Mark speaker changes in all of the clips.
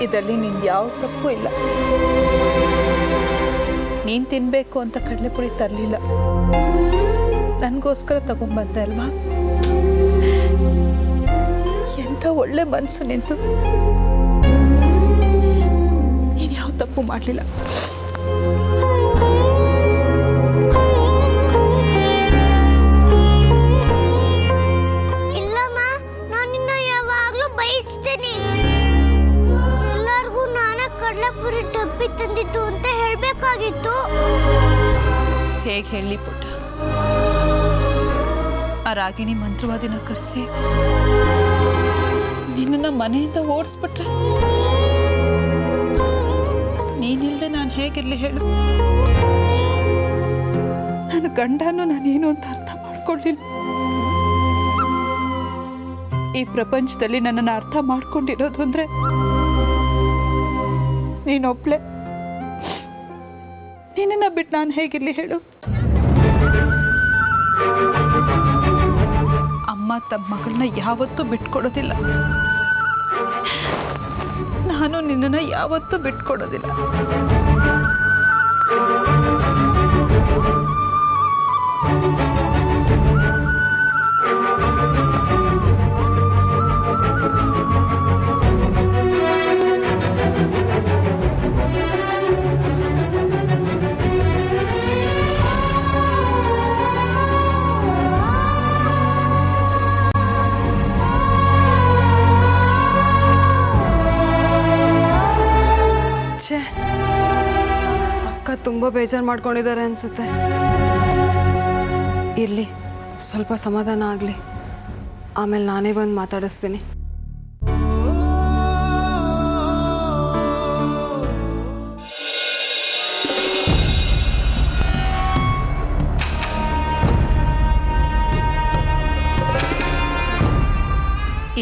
Speaker 1: ಇದರಲ್ಲಿ ನಿಂದು ಯಾವ ತಪ್ಪು ಇಲ್ಲ. ನೀನು ತಿನ್ನಬೇಕು ಅಂತ ಕಡಲೆಪುರಿ ತರಲಿಲ್ಲ, ನನಗೋಸ್ಕರ ತಗೊಂಡ್ಬಂದೆ ಅಲ್ವಾ. ಎಂಥ ಒಳ್ಳೆ ಮನಸ್ಸು ನಿಂತು. ನೀನು ಯಾವ ತಪ್ಪು ಮಾಡಲಿಲ್ಲ.
Speaker 2: ಕಡಲೆಪುರಿ ಡಬ್ಬಿ ತಂದಿದ್ದು ಅಂತ ಹೇಳ್ಬೇಕಾಗಿತ್ತು.
Speaker 1: ಹೇಗೆ ಹೇಳಿ ಪುಟ್ಟ? ಆ ರಾಗಿಣಿ ಮಂತ್ರವಾದಿನ ಕರೆಸಿ ನಿನ್ನ ಮನೆಯಿಂದ ಓಡಿಸ್ಬಿಟ್ರೆ ನೀನಿಲ್ದೆ ನಾನು ಹೇಗಿರ್ಲಿ ಹೇಳು? ನನ್ನ ಗಂಡನು ನಾನೇನು ಅಂತ ಅರ್ಥ ಮಾಡ್ಕೊಳ್ಳಿಲ್ಲ. ಈ ಪ್ರಪಂಚದಲ್ಲಿ ನನ್ನನ್ನು ಅರ್ಥ ಮಾಡ್ಕೊಂಡಿರೋದು ಅಂದ್ರೆ ನೀನೊಬ್ಳೆ. ನಿನ್ನನ್ನು ಬಿಟ್ಟು ನಾನು ಹೇಗಿರ್ಲಿ ಹೇಳು? ಅಮ್ಮ ತಮ್ಮ ಮಗಳನ್ನ ಯಾವತ್ತೂ ಬಿಟ್ಕೊಡೋದಿಲ್ಲ. ನಾನು ನಿನ್ನನ್ನು ಯಾವತ್ತೂ ಬಿಟ್ಕೊಡೋದಿಲ್ಲ.
Speaker 3: ಅಕ್ಕ ತುಂಬ ಬೇಜಾರು ಮಾಡ್ಕೊಂಡಿದ್ದಾರೆ ಅನ್ಸುತ್ತೆ. ಇರಲಿ, ಸ್ವಲ್ಪ ಸಮಾಧಾನ ಆಗಲಿ, ಆಮೇಲೆ ನಾನೇ ಬಂದು ಮಾತಾಡಿಸ್ತೀನಿ.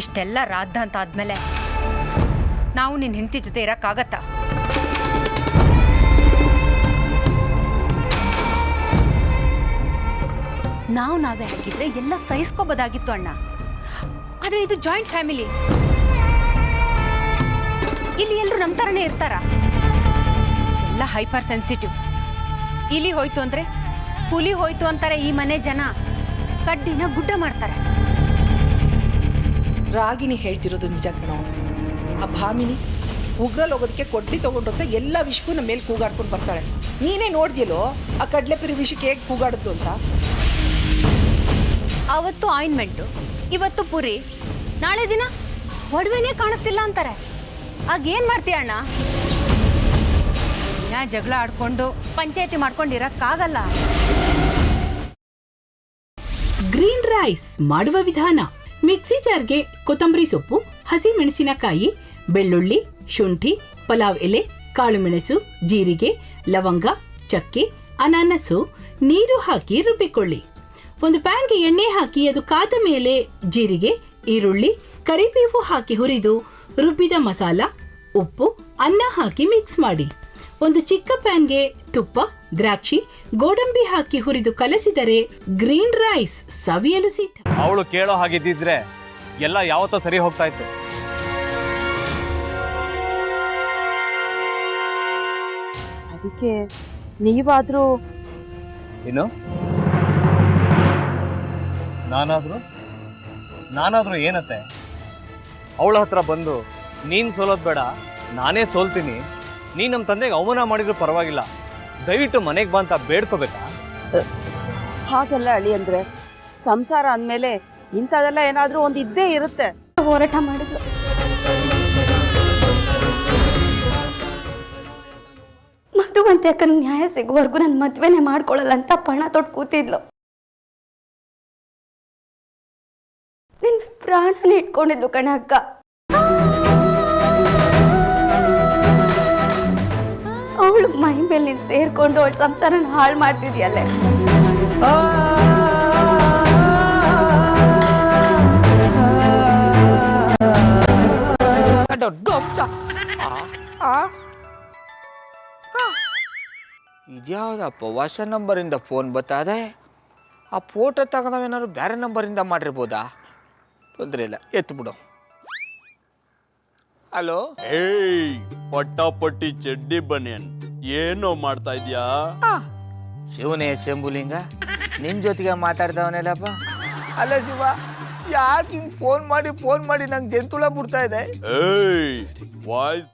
Speaker 4: ಇಷ್ಟೆಲ್ಲ ರಾದ್ದ ಅಂತ ಆದ್ಮೇಲೆ ನಾವು ನಿನ್ನ ಹೆಂಡತಿ ಜೊತೆ ಇರೋಕ್ಕಾಗತ್ತಾ? ನಾವೇ ಆಗಿದ್ರೆ ಎಲ್ಲ ಸಹಿಸ್ಕೋಬೋದಾಗಿತ್ತು ಅಣ್ಣ. ಆದ್ರೆ ಇದು ಜಾಯಿಂಟ್ ಫ್ಯಾಮಿಲಿ. ಇಲ್ಲಿ ಎಲ್ಲರೂ ನಮ್ಮ ಥರನೇ ಇರ್ತಾರ? ಎಲ್ಲ ಹೈಪರ್ ಸೆನ್ಸಿಟಿವ್. ಇಲಿ ಹೋಯ್ತು ಅಂದ್ರೆ ಹುಲಿ ಹೋಯ್ತು ಅಂತಾರೆ ಈ ಮನೆ ಜನ. ಕಡ್ಡಿನ ಗುಡ್ಡ ಮಾಡ್ತಾರೆ.
Speaker 5: ರಾಗಿಣಿ ಹೇಳ್ತಿರೋದು ನಿಜ ಕಣೋ. ಆ ಭಾಮಿನಿ ಉಗ್ರಲ್ಲಿ ಹೋಗೋದಕ್ಕೆ ಕೊಡ್ಲಿ ತಗೊಂಡಂತ ಎಲ್ಲ ವಿಷಕ್ಕೂ ನಮ್ಮ ಮೇಲೆ ಕೂಗಾಡ್ಕೊಂಡು ಬರ್ತಾಳೆ. ನೀನೇ ನೋಡ್ದಿಯಲ್ಲೋ ಆ ಕಡಲೆಪುರಿ ವಿಷಕ್ಕೆ ಹೇಗೆ ಕೂಗಾಡಿದ್ಲು ಅಂತ.
Speaker 4: ಅವತ್ತು ಆಯಿಂಟ್ಮೆಂಟು, ಇವತ್ತು ಪುರಿ, ನಾಳೆ ದಿನ ಒಡವೆನೇ ಕಾಣಿಸ್ತಿಲ್ಲ ಅಂತಾರೆ. ಆಗೇನು ಮಾಡ್ತೀಯ ಅಣ್ಣ? ದಿನ ಜಗಳ ಆಡ್ಕೊಂಡು ಪಂಚಾಯತಿ ಮಾಡ್ಕೊಂಡಿರಕ್ಕಾಗಲ್ಲ.
Speaker 6: ಗ್ರೀನ್ ರೈಸ್ ಮಾಡುವ ವಿಧಾನ: ಮಿಕ್ಸಿ ಜಾರ್ಗೆ ಕೊತ್ತಂಬರಿ ಸೊಪ್ಪು, ಹಸಿ ಮೆಣಸಿನಕಾಯಿ, ಬೆಳ್ಳುಳ್ಳಿ, ಶುಂಠಿ, ಪಲಾವ್ ಎಲೆ, ಕಾಳುಮೆಣಸು, ಜೀರಿಗೆ, ಲವಂಗ, ಚಕ್ಕೆ, ಅನಾನಸು, ನೀರು ಹಾಕಿ ರುಬ್ಬಿಕೊಳ್ಳಿ. ಒಂದು ಪ್ಯಾನ್ಗೆ ಎಣ್ಣೆ ಹಾಕಿ ಅದು ಕಾದ ಮೇಲೆ ಜೀರಿಗೆ, ಈರುಳ್ಳಿ, ಕರಿಬೇವು ಹಾಕಿ ಹುರಿದು ರುಬ್ಬಿದ ಮಸಾಲ, ಉಪ್ಪು, ಅನ್ನ ಹಾಕಿ ಮಿಕ್ಸ್ ಮಾಡಿ. ಒಂದು ಚಿಕ್ಕ ಪ್ಯಾನ್ಗೆ ತುಪ್ಪ, ದ್ರಾಕ್ಷಿ, ಗೋಡಂಬಿ ಹಾಕಿ ಹುರಿದು ಕಲಸಿದರೆ ಗ್ರೀನ್ ರೈಸ್ ಸವಿಯಲು ಸಿದ್ಧ.
Speaker 7: ಅವಳು ಕೇಳೋ ಹಾಗಿದ್ದಿದ್ರೆ ಎಲ್ಲ ಯಾವತ್ತೋ ಸರಿ ಹೋಗ್ತಾ ಇತ್ತು.
Speaker 8: ಅದಕ್ಕೆ ನೀವಾದ್ರೂ
Speaker 7: ಏನು? ನಾನಾದ್ರೂ ಏನತ್ತೆ? ಅವಳ ಹತ್ರ ಬಂದು ನೀನು ಸೋಲೋದು ಬೇಡ, ನಾನೇ ಸೋಲ್ತೀನಿ, ನೀನು ನಮ್ಮ ತಂದೆಗೆ ಅವಮಾನ ಮಾಡಿದ್ರು ಪರವಾಗಿಲ್ಲ, ದಯವಿಟ್ಟು ಮನೆಗೆ ಬಾ ಅಂತ ಬೇಡ್ಕೋಬೇಕಾ?
Speaker 8: ಹಾಗೆಲ್ಲ ಅಳಿ ಅಂದ್ರೆ ಸಂಸಾರ ಅಂದಮೇಲೆ ಇಂಥದೆಲ್ಲ ಏನಾದರೂ ಒಂದು ಇದ್ದೇ ಇರುತ್ತೆ.
Speaker 2: ಹೋರಾಟ ಮಾಡಿದ್ಲು. ಮಧುವಂತೆ ಅಕ್ಕನ ನ್ಯಾಯ ಸಿಗುವವರೆಗೂ ನನ್ನ ಮದ್ವೆನೇ ಮಾಡ್ಕೊಳ್ಳಲ್ಲ ಅಂತ ಪಣ ತೊಟ್ಟು ಕೂತಿದ್ಲು. ನಿನ್ನ ಪ್ರಾಣನೇ ಇಟ್ಕೊಂಡಿದ್ಲು ಕಣೆ ಅಕ್ಕ. ಅವಳು ಮೈ ಮೇಲೆ ನೀನು ಸೇರ್ಕೊಂಡು ಅವಳ ಸಂಸಾರನ ಹಾಳು ಮಾಡ್ತಿದ್ಯಲ್ಲೇ.
Speaker 9: ಇದ್ಯಾವುದಪ್ಪ ಹೊಸ ನಂಬರಿಂದ ಫೋನ್ ಬರ್ತಾದೆ? ಆ ಫೋಟೋ ತಗೊಂಡವೇನಾದ್ರು ಬೇರೆ ನಂಬರಿಂದ ಮಾಡಿರ್ಬೋದಾ? ತೊಂದರೆ ಇಲ್ಲ, ಎತ್ತು ಬಿಡು. ಹಲೋ.
Speaker 10: ಏಯ್ ಪಟ್ಟಾಪಟ್ಟಿ ಚಡ್ಡಿ ಬನಿಯನ್ ಏನೋ ಮಾಡ್ತಾ ಇದ್ಯಾ?
Speaker 9: ಶಿವನೇ ಶಂಭುಲಿಂಗ ನಿನ್ ಜೊತೆಗೆ ಮಾತಾಡ್ದವನೆಲ್ಲಪ್ಪ. ಅಲ್ಲ ಶಿವ, ಯಾಕೆ ಹಿಂಗ್ ಫೋನ್ ಮಾಡಿ ನಂಗೆ ಜಂತುಳ ಬಿಡ್ತಾ ಇದೆ?
Speaker 10: ಏಯ್ ವಾಯ್ಸ್